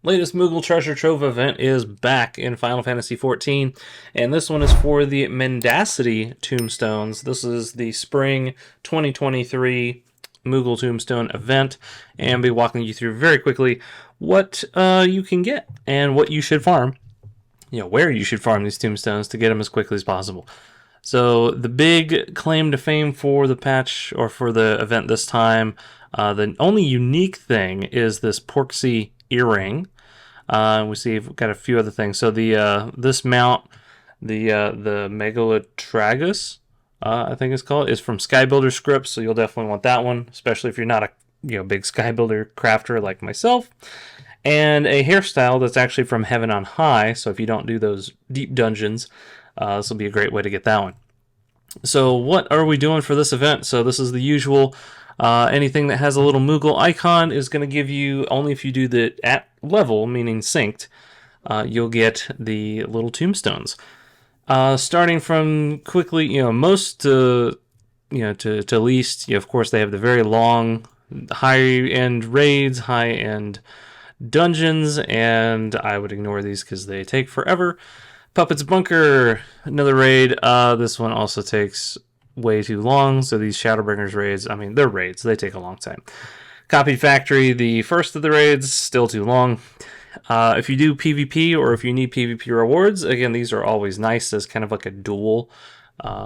Latest Moogle Treasure Trove event is back in Final Fantasy XIV, and this one is for the Mendacity Tomestones. This is the Spring 2023 Moogle Tomestone event, and I'll be walking you through very quickly what you can get and what you should farm. Where you should farm these tombstones to get them as quickly as possible. So the big claim to fame for the patch, or for the event this time, the only unique thing is this Porksy earring. We see we've got a few other things. So the this mount, the Megalotragus, I think it's called, is from Skybuilder scripts, so you'll definitely want that one, especially if you're not a big Skybuilder crafter like myself. And a hairstyle that's actually from Heaven on High, so if you don't do those deep dungeons, this will be a great way to get that one. So what are we doing for this event? So this is the usual. Anything that has a little Moogle icon is going to give you, only if you do the at level, meaning synced, you'll get the little tombstones. Starting from quickly, most to least, of course they have the very long, high-end raids, high-end dungeons, and I would ignore these because they take forever. Puppet's Bunker, another raid. This one also takes way too long, so these Shadowbringers raids, they're raids, they take a long time. Copied Factory, the first of the raids, still too long. If you do PvP, or if you need PvP rewards, again, these are always nice as kind of like a dual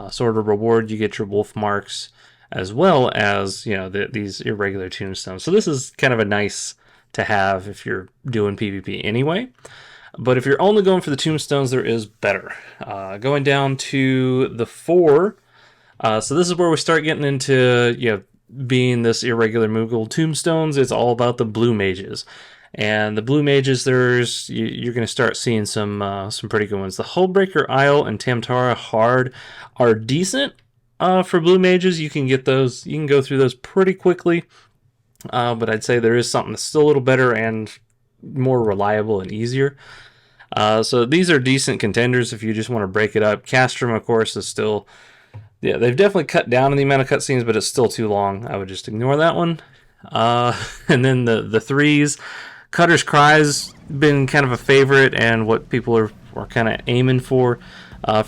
sort of reward. You get your wolf marks as well as these irregular tombstones. So this is kind of a nice to have if you're doing PvP anyway. But if you're only going for the tombstones, there is better. Going down to the 4. So this is where we start getting into being this irregular Moogle tombstones. It's all about the Blue Mages, and the Blue Mages. You're going to start seeing some pretty good ones. The Hullbreaker Isle and Tamtara Hard are decent for Blue Mages. You can get those. You can go through those pretty quickly, but I'd say there is something that's still a little better and more reliable and easier. So these are decent contenders if you just want to break it up. Castrum, of course, is still. Yeah, they've definitely cut down on the amount of cutscenes, but it's still too long. I would just ignore that one. And then the 3s. Cutter's Cry's been kind of a favorite and what people are kind of aiming for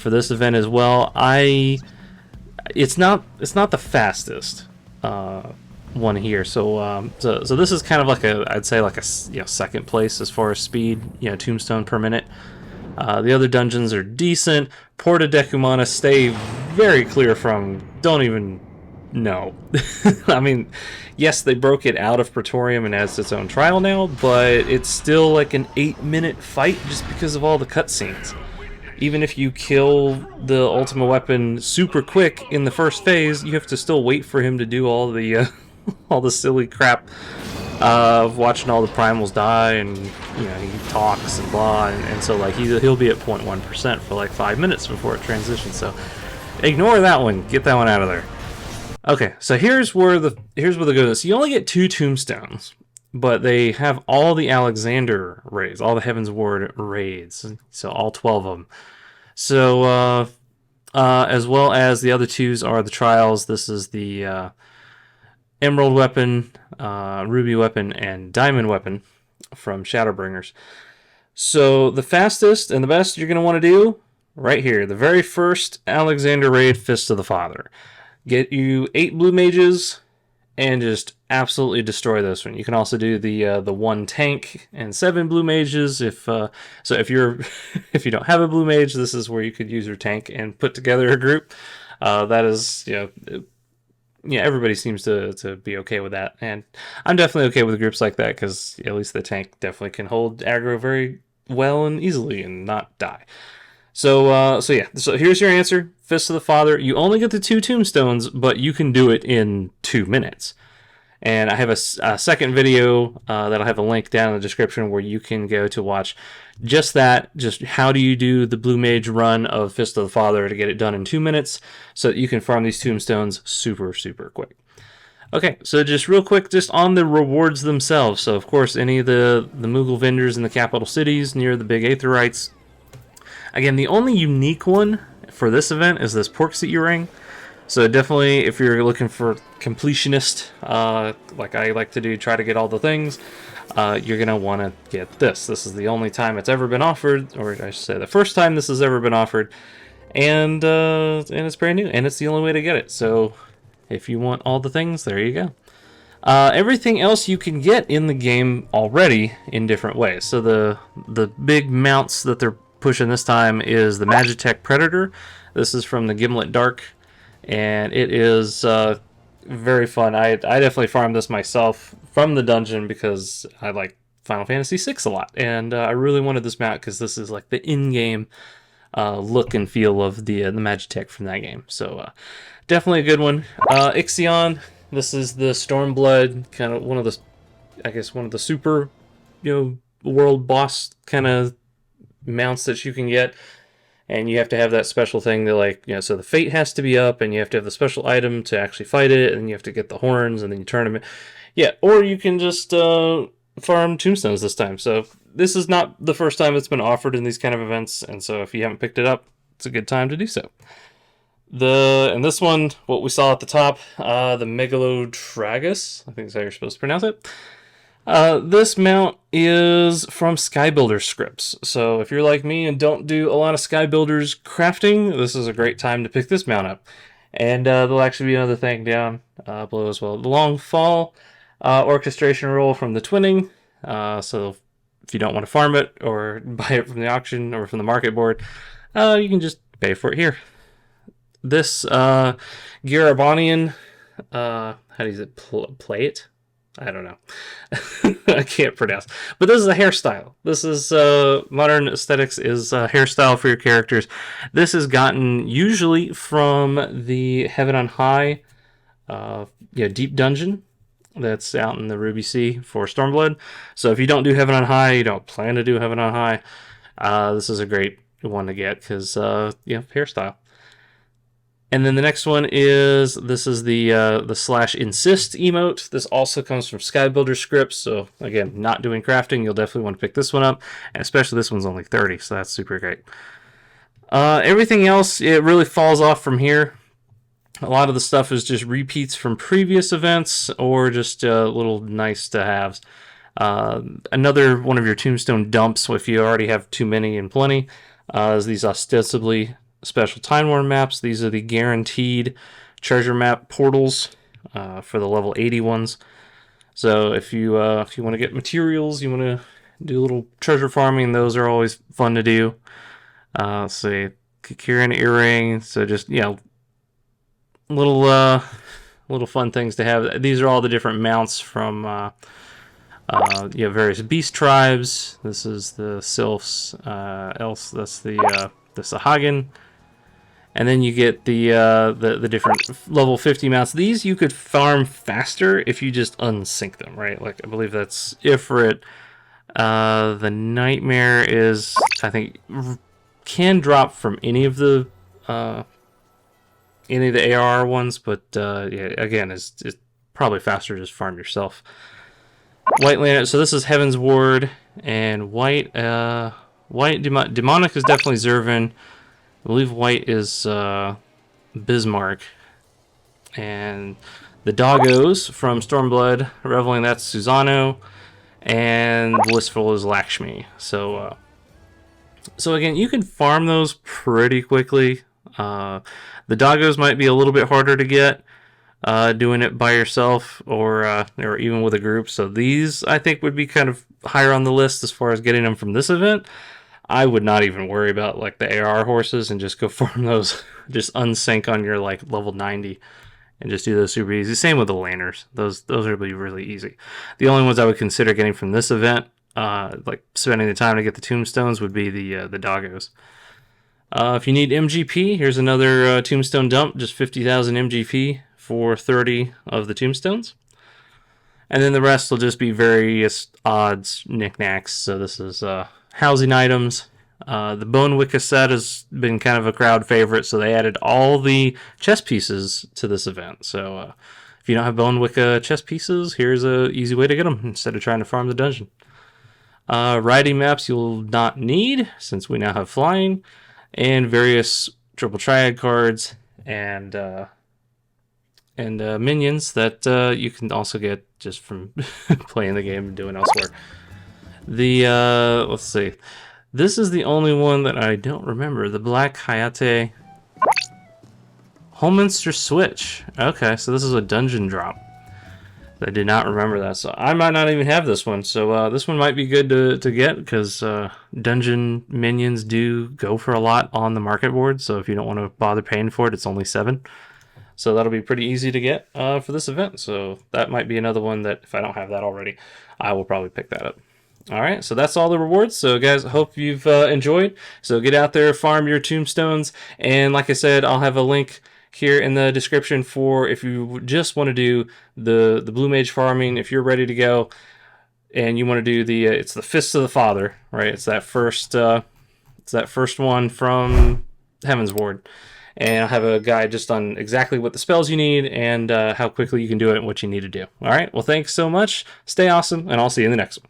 this event as well. It's not the fastest one here. So this is kind of like I'd say like a second place as far as speed, tombstone per minute. The other dungeons are decent. Porta Decumana, stay very clear from. Don't even know. Yes, they broke it out of Praetorium and has its own trial now, but it's still like an 8-minute fight just because of all the cutscenes. Even if you kill the ultimate weapon super quick in the first phase, you have to still wait for him to do all the all the silly crap of watching all the primals die, and he talks and blah, and so like he'll be at 0.1% for like 5 minutes before it transitions. So ignore that one. Get that one out of there. Okay, so here's where the goes. So you only get 2 tombstones, but they have all the Alexander raids, all the Heaven's Ward raids, so all 12 of them. So as well as the other 2s are the trials. This is the Emerald weapon, Ruby weapon, and Diamond weapon from Shadowbringers. So the fastest and the best you're going to want to do right here, the very first Alexander raid, Fist of the Father. Get you 8 Blue Mages and just absolutely destroy this one. You can also do the 1 tank and 7 Blue Mages. If if you don't have a Blue Mage, this is where you could use your tank and put together a group. That is everybody seems to be okay with that, and I'm definitely okay with groups like that because at least the tank definitely can hold aggro very well and easily and not die. So here's your answer. Fist of the Father. You only get the 2 tombstones, but you can do it in 2 minutes. And I have a second video that I'll have a link down in the description where you can go to watch just that. Just how do you do the Blue Mage run of Fist of the Father to get it done in 2 minutes so that you can farm these tombstones super, super quick. Okay, so just real quick, just on the rewards themselves. So, of course, any of the Moogle vendors in the capital cities near the big Aetherites. Again, the only unique one for this event is this Porksy earring. So definitely, if you're looking for completionist, like I like to do, try to get all the things. you're going to want to get this. This is the only time it's ever been offered, or I should say the first time this has ever been offered, and it's brand new, and it's the only way to get it. So if you want all the things, there you go. Everything else you can get in the game already in different ways. So the big mounts that they're pushing this time is the MAGITEK Predator. This is from the Gimlet Dark, and it is very fun. I definitely farmed this myself from the dungeon because I like Final Fantasy VI a lot, and I really wanted this mount because this is like the in-game look and feel of the MAGITEK from that game. So definitely a good one. Ixion. This is the Stormblood, kind of one of the, I guess, one of the super, world boss kind of mounts that you can get. And you have to have that special thing that, so the fate has to be up, and you have to have the special item to actually fight it, and you have to get the horns, and then you turn them in. Yeah, or you can just farm tombstones this time. So this is not the first time it's been offered in these kind of events, and so if you haven't picked it up, it's a good time to do so. And this one, what we saw at the top, the Megalotragus, I think is how you're supposed to pronounce it. This mount is from Skybuilder scripts. So if you're like me and don't do a lot of Skybuilders crafting, this is a great time to pick this mount up. And there'll actually be another thing down below as well. The Long Fall orchestration roll from the Twinning. So if you don't want to farm it or buy it from the auction or from the market board, you can just pay for it here. This Garabonian, how do you play it? I don't know. I can't pronounce. But this is a hairstyle. This is modern aesthetics is a hairstyle for your characters. This is gotten usually from the Heaven on High, deep dungeon that's out in the Ruby Sea for Stormblood. So if you don't do Heaven on High, you don't plan to do Heaven on High, this is a great one to get because hairstyle. And then the next one is, this is the /insist emote. This also comes from Skybuilder scripts. So again, not doing crafting, you'll definitely want to pick this one up. And especially this one's only 30, so that's super great. Everything else, it really falls off from here. A lot of the stuff is just repeats from previous events or just little nice to haves. Another one of your tombstone dumps, if you already have too many and plenty, is these ostensibly special Time War maps. These are the guaranteed treasure map portals for the level 80 ones. So if you want to get materials, you want to do a little treasure farming, those are always fun to do. So Kikiran earring, so just little fun things to have. These are all the different mounts from various beast tribes. This is the Sylphs, else that's the Sahagin. And then you get the different level 50 mounts. These you could farm faster if you just unsync them, right? Like I believe that's Ifrit. The Nightmare is, I think, can drop from any of the AR ones, but again, it's probably faster to just farm yourself. White Lantern. So this is Heaven's Ward, and white demonic is definitely Zervin. I believe white is Bismarck. And the doggos from Stormblood Reveling, that's Susano. And Blissful is Lakshmi. So again, you can farm those pretty quickly. The doggos might be a little bit harder to get doing it by yourself or even with a group. So these, I think, would be kind of higher on the list as far as getting them from this event. I would not even worry about like the AR horses and just go farm those. Just unsync on your like level 90 and just do those super easy. Same with the lanners. Those are really easy. The only ones I would consider getting from this event, like spending the time to get the tombstones, would be the doggos. If you need MGP, here's another tombstone dump, just 50,000 MGP for 30 of the tombstones. And then the rest will just be various odds, knickknacks. So this is housing items. The Bone Wicca set has been kind of a crowd favorite, so they added all the chess pieces to this event. So if you don't have Bone Wicca chess pieces, here's an easy way to get them instead of trying to farm the dungeon. Riding maps you'll not need, since we now have flying, and various triple triad cards, and and minions that you can also get just from playing the game and doing elsewhere. The let's see, this is the only one that I don't remember. The Black HAYATE Holminster Switch. Okay, so this is a dungeon drop. I did not remember that, so I might not even have this one. So this one might be good to get, because dungeon minions do go for a lot on the market board. So if you don't want to bother paying for it, it's only 7. So that'll be pretty easy to get for this event. So that might be another one that, if I don't have that already, I will probably pick that up. All right, so that's all the rewards. So guys, I hope you've enjoyed. So get out there, farm your tombstones, and like I said, I'll have a link here in the description for if you just want to do the Blue Mage Farming. If you're ready to go and you want to do the it's the Fists of the Father, right? It's that first one from Heaven's Ward, and I'll have a guide just on exactly what the spells you need and how quickly you can do it and what you need to do. All right, well, thanks so much. Stay awesome, and I'll see you in the next one.